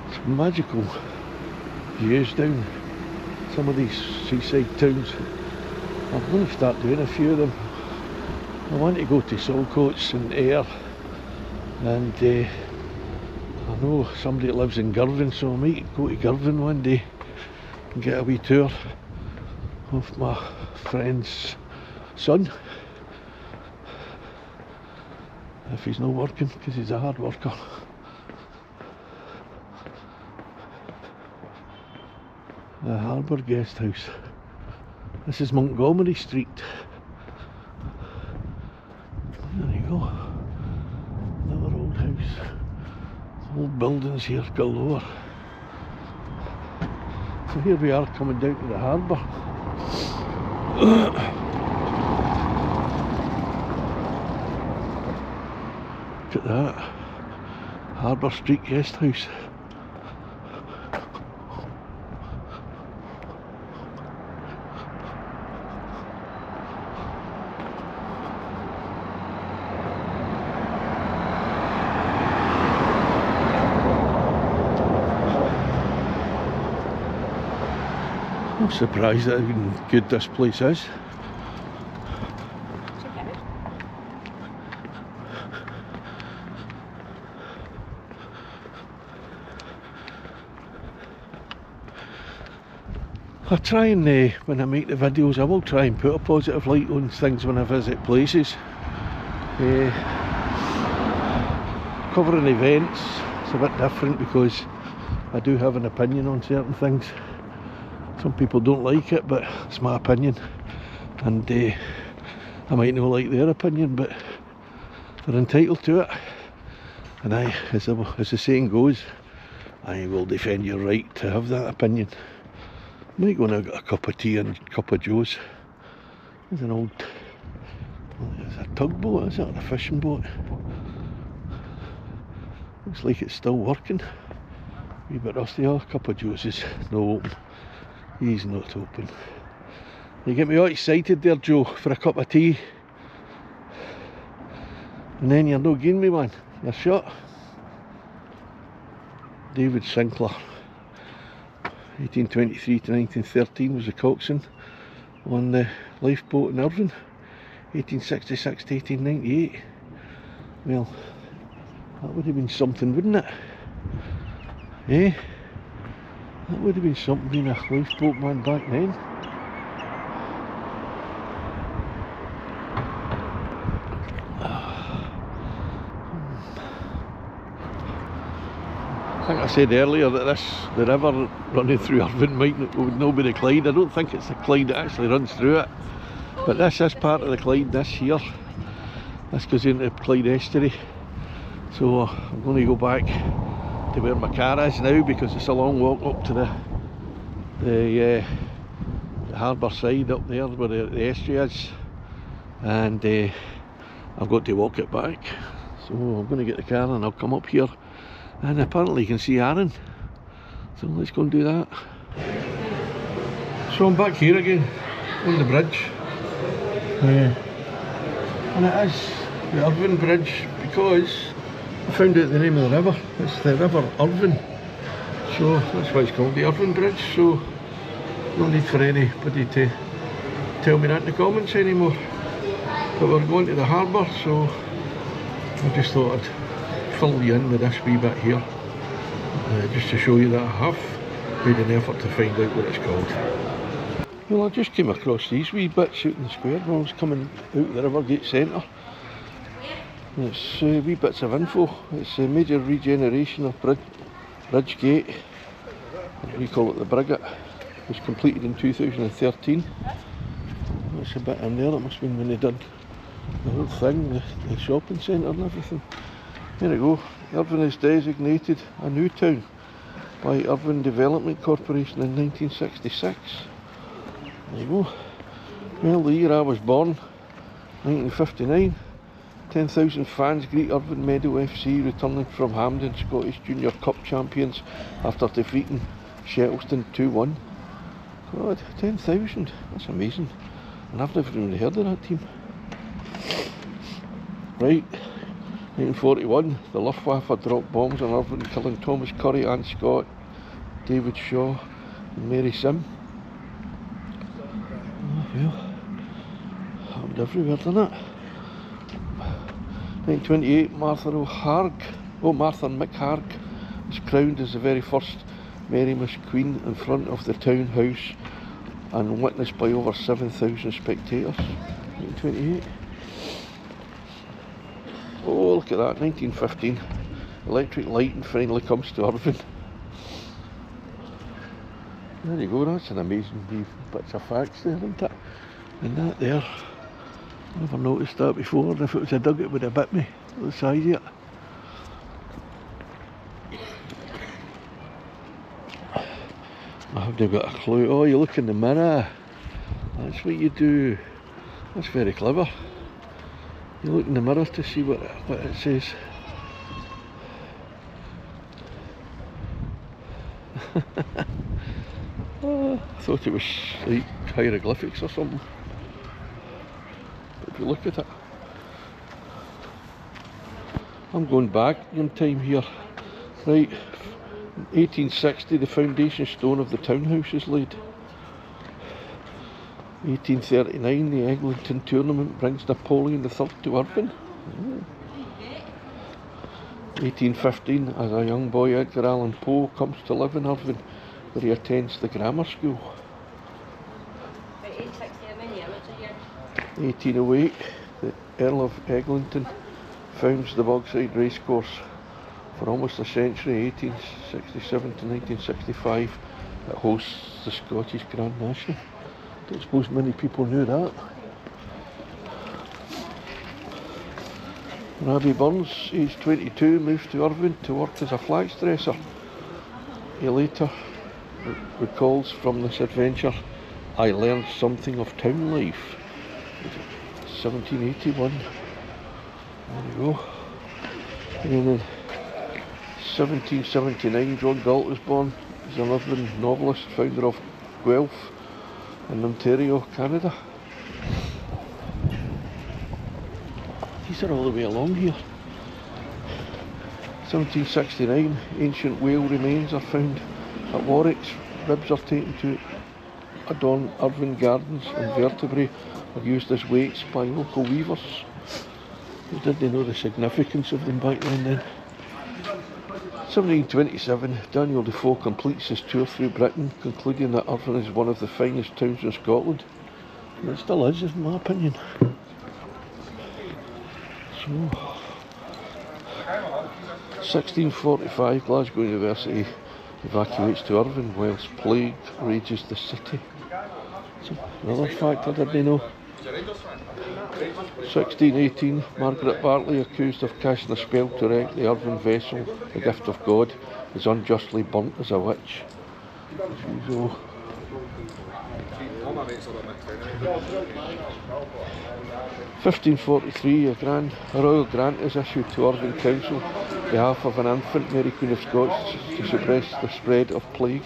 A: It's magical views down some of these seaside towns. I'm going to start doing a few of them. I want to go to Saltcoats and Ayr, and I know somebody that lives in Irvine, so I might go to Irvine one day and get a wee tour of my friend's son, if he's not working, because he's a hard worker. The Harbour Guest House. This is Montgomery Street. There you go. Another old house. Old buildings here galore. So here we are coming down to the harbour. Look at that. Harbour Street Guest House. I'm surprised at how good this place is. I try and, when I make the videos, I will try and put a positive light on things when I visit places. Covering events, it's a bit different because I do have an opinion on certain things. Some people don't like it, but it's my opinion, and I might not like their opinion, but they're entitled to it. And as the saying goes, I will defend your right to have that opinion. I might go and get a cup of tea and a cup of joes. There's an old, it's a tugboat, is it, or a fishing boat? Looks like it's still working. A wee bit rusty. Oh, a cup of joes is no open. He's not open. You get me all excited there, Joe, for a cup of tea, and then you're not giving me one. You're shut. David Sinclair. 1823 to 1913 was the coxswain on the lifeboat in Irvine. 1866 to 1898. Well, that would have been something, wouldn't it? Eh? That would have been something being a lifeboat man back then. I think I said earlier that the river running through Irvine would not be the Clyde. I don't think it's the Clyde that actually runs through it. But this is part of the Clyde, this here. This goes into the Clyde estuary. So I'm going to go back to where my car is now, because it's a long walk up to the harbour side up there where the estuary is. And I've got to walk it back. So I'm going to get the car and I'll come up here. And apparently you can see Arran, so let's go and do that. So I'm back here again on the bridge, and it is the Irvine Bridge because I found out the name of the river. It's the River Irvine, so that's why it's called the Irvine Bridge. So no need for anybody to tell me that in the comments anymore. But we're going to the harbour, so I just thought I'd fill you in with this wee bit here, just to show you that I have made an effort to find out what it's called. Well, I just came across these wee bits out in the square when I was coming out the Rivergate Centre. It's wee bits of info. It's a major regeneration of Bridge Gate, we call it the Brigget. It was completed in 2013. That's a bit in there, it must have been when they done the whole thing, the shopping centre and everything. There we go. Irvine is designated a new town by Irvine Development Corporation in 1966. There you go. Well, the year I was born, 1959, 10,000 fans greet Irvine Meadow FC returning from Hampden Scottish Junior Cup champions after defeating Shettleston 2-1. God, 10,000, that's amazing. And I've never even heard of that team. Right. 1941, the Luftwaffe dropped bombs on Irvine, killing Thomas Curry, Ann Scott, David Shaw and Mary Sim. Oh, well, happened everywhere, didn't it? 1928, Martha McHarg was crowned as the very first Marymas Queen in front of the town house and witnessed by over 7,000 spectators. 1928. Oh, look at that, 1915. Electric lighting finally comes to Irvine. There you go, that's an amazing wee bits of facts there, isn't it? And that there, never noticed that before, and if it was a dug it would have bit me, the size of it. I haven't got a clue. Oh, you look in the mirror. That's what you do. That's very clever. You look in the mirror to see what it says. I thought it was like hieroglyphics or something. But if you look at it, I'm going back in time here. Right, 1860 the foundation stone of the townhouse is laid. 1839 the Eglinton tournament brings Napoleon III to Irvine. 1815 as a young boy Edgar Allan Poe comes to live in Irvine where he attends the grammar school. 1808 the Earl of Eglinton founds the Bogside Racecourse. For almost a century, 1867 to 1965, it hosts the Scottish Grand National. Don't suppose many people knew that. Robbie Burns, aged 22, moves to Irvine to work as a flax dresser. He later recalls from this adventure, I learned something of town life. 1781. There you go. And then in 1779, John Galt was born. He's an Irvine novelist, founder of Guelph in Ontario, Canada. These are all the way along here. 1769, ancient whale remains are found at Warwick's ribs are taken to adorn Irvine gardens, and vertebrae are used as weights by local weavers. Did they know the significance of them back then? 1727, Daniel Defoe completes his tour through Britain, concluding that Irvine is one of the finest towns in Scotland. And it still is, in my opinion. So, 1645, Glasgow University evacuates to Irvine whilst plague rages the city. So, another fact I didn't know. 1618, Margaret Bartley, accused of casting a spell to wreck the Irvine vessel, the gift of God, is unjustly burnt as a witch. As usual. 1543, a royal grant is issued to Irvine Council on behalf of an infant, Mary Queen of Scots, to suppress the spread of plague.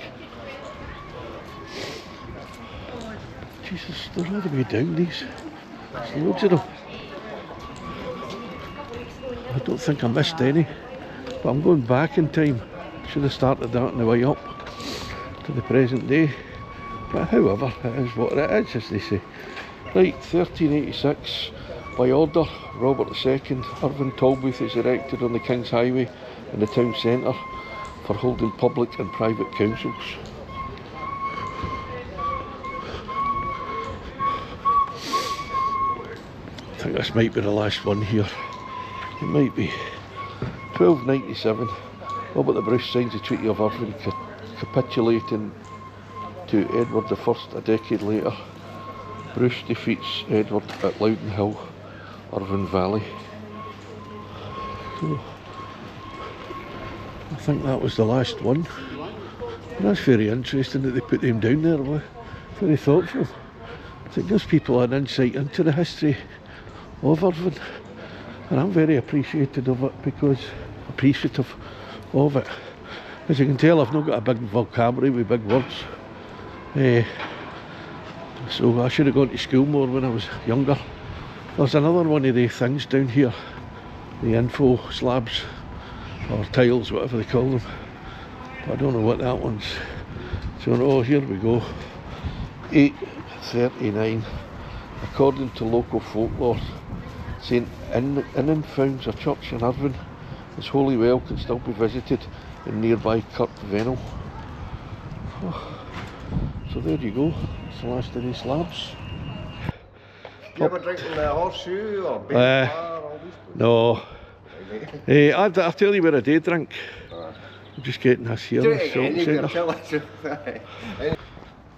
A: Jesus, they're all the way down these. There's loads of them. I don't think I missed any, but I'm going back in time. Should have started that on the way up to the present day. But however, it is what it is, as they say. Right, 1386, by order Robert II, Irvine Tolbooth is erected on the King's Highway in the town centre for holding public and private councils. I think this might be the last one here. It might be. 1297, Robert the Bruce signs the Treaty of Irvine, capitulating to Edward I a decade later. Bruce defeats Edward at Loudon Hill, Irvine Valley. So, I think that was the last one. And that's very interesting that they put them down there. Very thoughtful. It gives people an insight into the history of Irvine, and I'm very appreciative of it. As you can tell, I've not got a big vocabulary with big words, so I should have gone to school more when I was younger. There's another one of the things down here, the info slabs or tiles, whatever they call them, but I don't know what that one's. So, oh, here we go. 839, according to local folklore, St. Inan founds a church in Irvine. Its holy well can still be visited in nearby Kirk Vennel. Oh, so there you go, it's the last of these slabs.
E: Do you ever drink in the horseshoe or beer bar, all these places?
A: No. I'll tell you where I did drink. I'm just getting this here in the shop centre.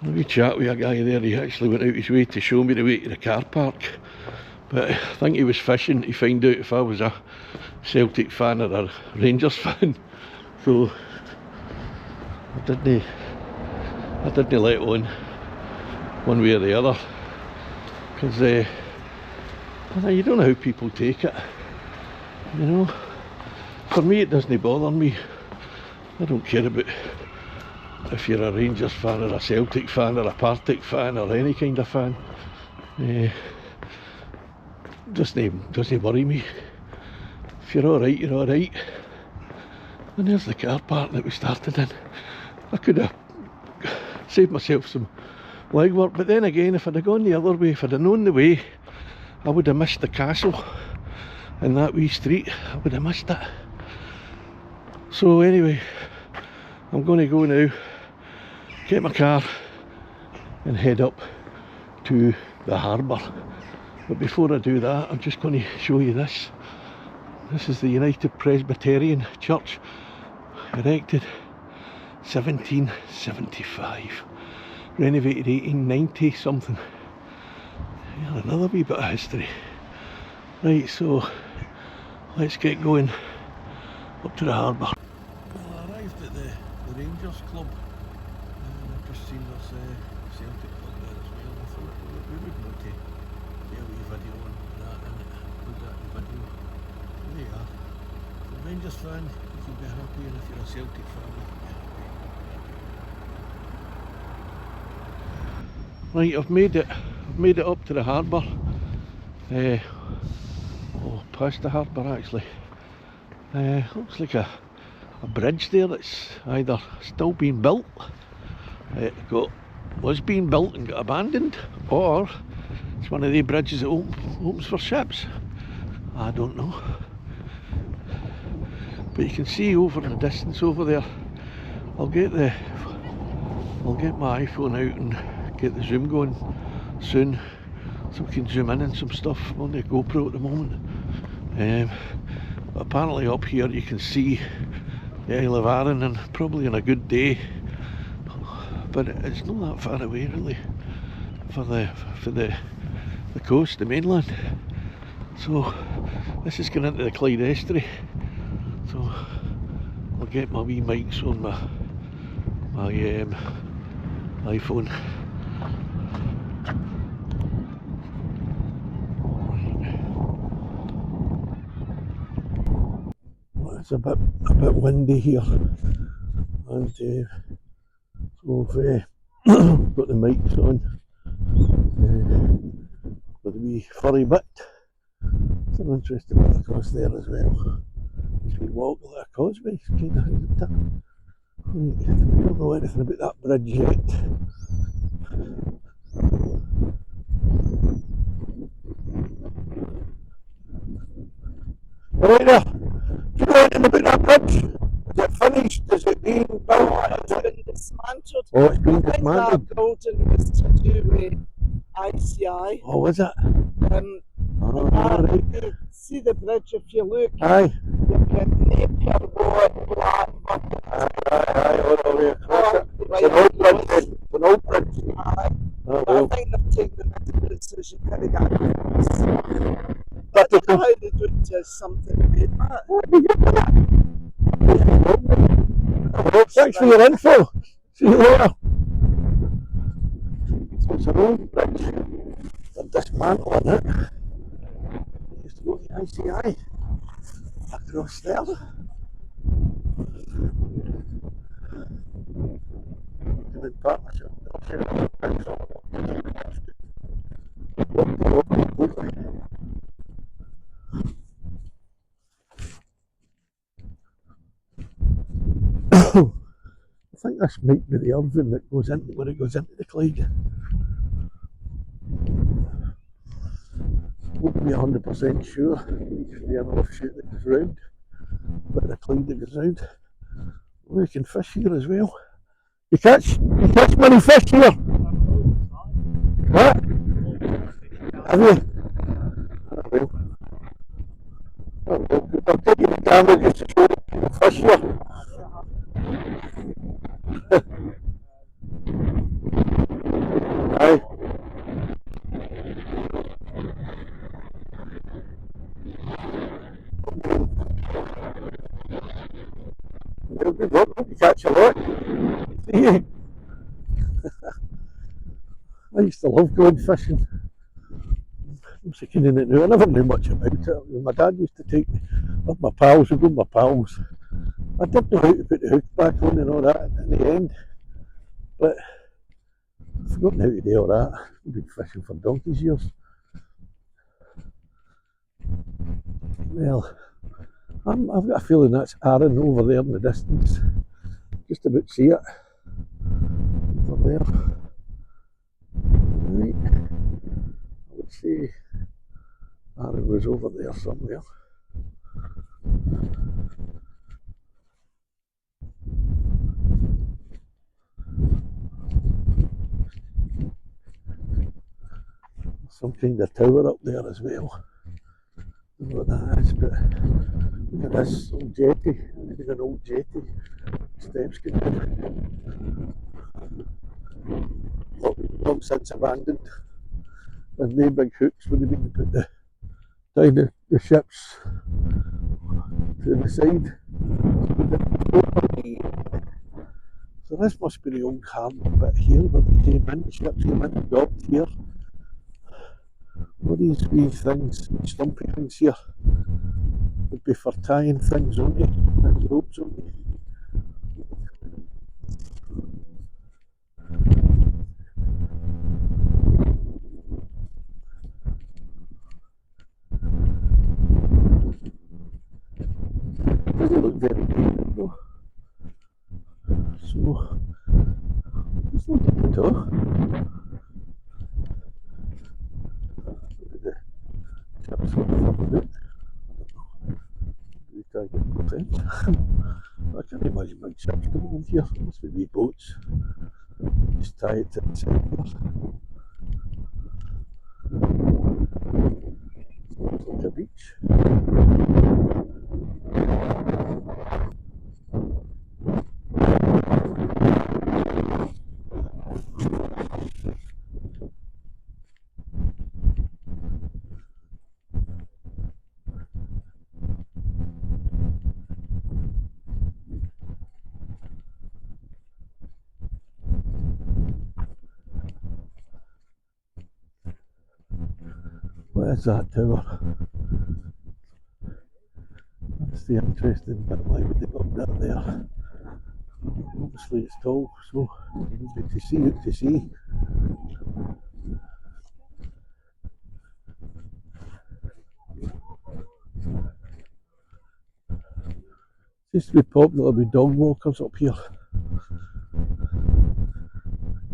A: Let me chat with a guy there. He actually went out his way to show me the way to the car park. But I think he was fishing to find out if I was a Celtic fan or a Rangers fan. So I didn't let on one way or the other, because you don't know how people take it, you know. For me, it doesn't bother me. I don't care about if you're a Rangers fan or a Celtic fan or a Partick fan or any kind of fan. Doesn't worry me. If you're alright, you're alright. And there's the car park that we started in. I could have saved myself some legwork, but then again, if I'd have gone the other way, if I'd have known the way, I would have missed the castle in that wee street. I would have missed it. So anyway, I'm going to go now, get my car and head up to the harbour. But before I do that, I'm just going to show you this. This is the United Presbyterian Church, erected 1775, renovated 1890 something. Yeah, another wee bit of history. Right, so let's get going up to the harbour. Well, I arrived at the Rangers Club, and I've just seen this Celtic Club there as well. I thought we would want to do a wee video on that, and put that in the video. There you are. If you're a Rangers fan, you can be happy, and if you're a Celtic fan, you can be happy. Right, I've made it up to the harbour. Past the harbour actually. Looks like a bridge there that's either still being built it was being built and got abandoned, or it's one of the bridges that opens for ships. I don't know. But you can see over in the distance over there. I'll get my iPhone out and get the zoom going soon, so we can zoom in on some stuff. I'm on the GoPro at the moment. But apparently up here you can see the Isle of Arran, and probably on a good day, but it's not that far away really for the coast, the mainland. So this is going into the Clyde estuary. So I'll get my wee mics on my iPhone. Well, it's a bit windy here, and so I've got the mics on with a wee furry bit. It's an interesting bit across there as well. As we walk like a causeway, it's kind of, I don't know anything about that bridge yet. Right there, do you know anything about that bridge? Is it finished? Is it being built?
B: It's been dismantled.
A: Oh, it's been
B: I think
A: dismantled.
B: that building was to do with ICI.
A: Oh, is it? Oh, right.
B: See the bridge, if you look,
A: Aye.
B: you've got Napier Road, Blackburn.
A: Aye, all the way across it.
B: Right,
A: It's an old bridge. It's an old bridge.
B: Aye.
A: Oh,
B: But
A: well.
B: I think they've taken the decision kind of got across.
A: But
B: I don't know how they do something with that.
A: Well, thanks for your info. See you later. So it's an old bridge. They're dismantling it. They used to go to the ICI across there. And in partnership. I think this might be the Irvine that goes into where it goes into the Clyde. Won't be 100% sure. It could be an offshoot that goes round, but the Clyde that goes round. We can fish here as well. You catch many fish here? What? Have you? Oh, well. Oh, well. I'll take you the camera just to show you the fish here. Aye. Well, good luck. Hope you catch a lot. See? I used to love going fishing. I'm sick of it now. I never knew much about it. My dad used to take me with my pals. We'd go with my pals. I didn't know how to put the hook back on and all that in the end, but I've forgotten how to do all that. I've been fishing for donkey's years. Well, I've got a feeling that's Arran over there in the distance. Just about see it. Over there. Right. I would say Arran was over there somewhere. Some kind of tower up there as well. I don't know what that is, but look at this old jetty. It's an old jetty. Steps going down. Long since abandoned. And no big hooks would have been to put down the ships to the side. So this must be the old harbour bit here where they came in, the ships came in and docked here. All these wee things, stumpy things here, would be for tying things onto, like ropes onto. Doesn't look very deep though. So, just at all. Chips what the fuck about. We try to get more things. I can't imagine big ships coming in here. Must be wee boats. Just tie it to the side here. Looks like a beach. What is that tower? That's the interesting bit. Why would they build that there? Obviously it's tall, so you need to see it to see. Used to be popular with dog walkers up here.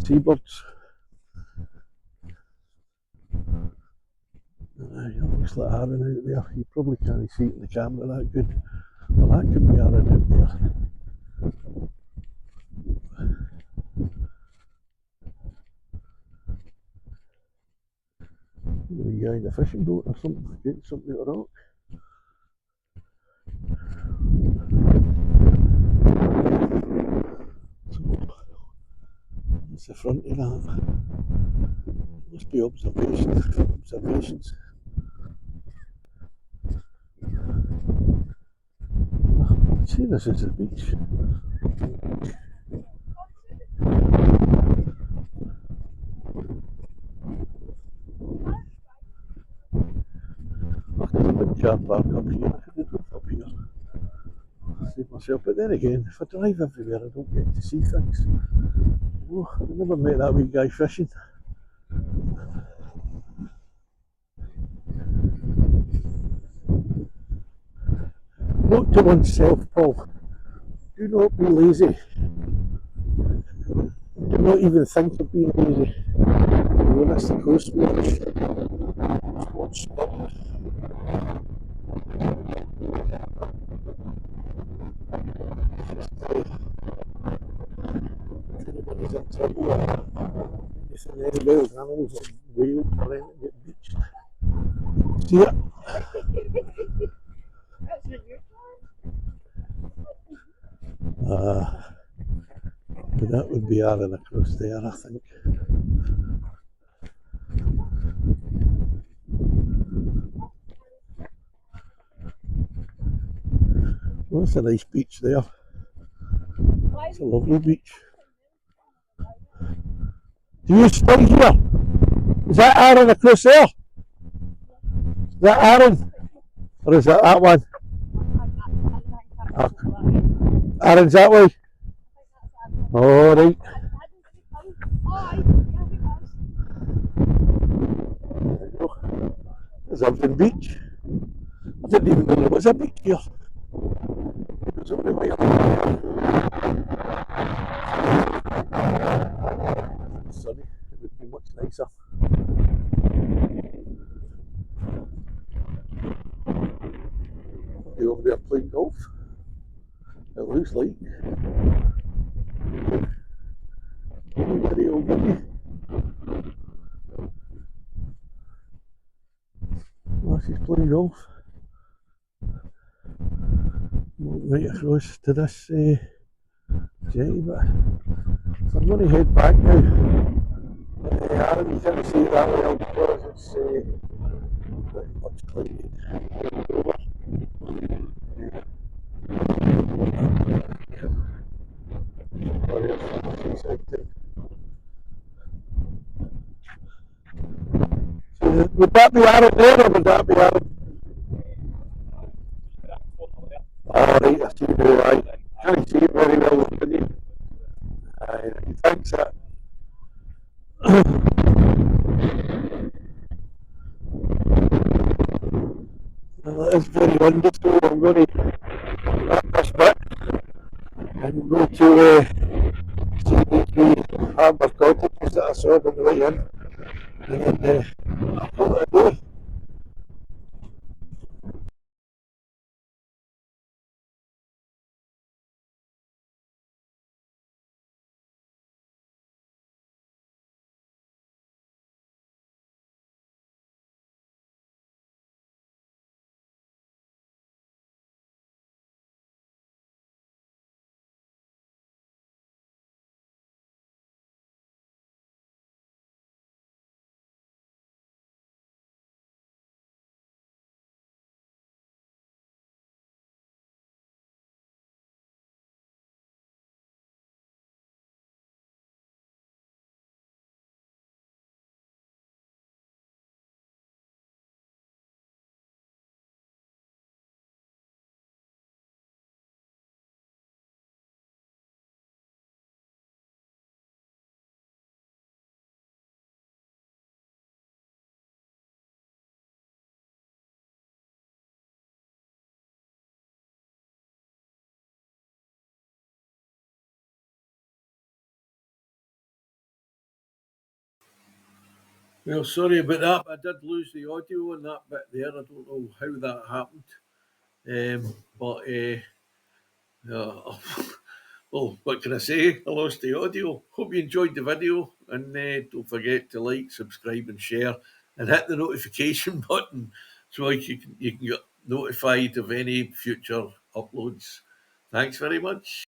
A: Seabirds. It looks like Aaron out there. You probably can't see it in the camera that good. Well, that could be Aaron out there. Maybe a guy in a fishing boat or something, getting something out of rock. That's the front of that. It must be observations. See, this is the beach. Look, there's a big car park up here. I could have drove up here. Save myself, but then again, if I drive everywhere, I don't get to see things. Oh, I never met that wee guy fishing. Note to oneself, Paul, do not be lazy. Do not even think of being lazy. Oh, that's the coast watch. Watch stop. Anybody's in trouble. Anything any wild animals or whales or anything get beached. See it? But that would be Aaron across there, I think. Well, that's a nice beach there. It's a lovely beach. Do you stay here? Is that Aaron across there? Is that Aaron? Or is that one? Aaron's that way? All right. There's Irvine Beach. I didn't even know there was a beach here. It was only way up there. If it was sunny, it would be much nicer. Are you over there playing golf? It looks like. Very old lady. Well, she's playing golf. Walk right across to this jetty, but so I'm going to head back now. Aaron, you can't see it that well because it's pretty much cloudy. Would that be Aaron there or would that be Aaron? Alright, I see you do right. Can't see it very well, can you? Thanks that. Well, it is very windy, so I'm going to wrap this bit and go to CDP Harbour Cottage. sob on the way in. And then I've got to go. Well, sorry about that, but I did lose the audio on that bit there. I don't know how that happened. Well, what can I say? I lost the audio. Hope you enjoyed the video, and don't forget to like, subscribe, and share, and hit the notification button so you can get notified of any future uploads. Thanks very much.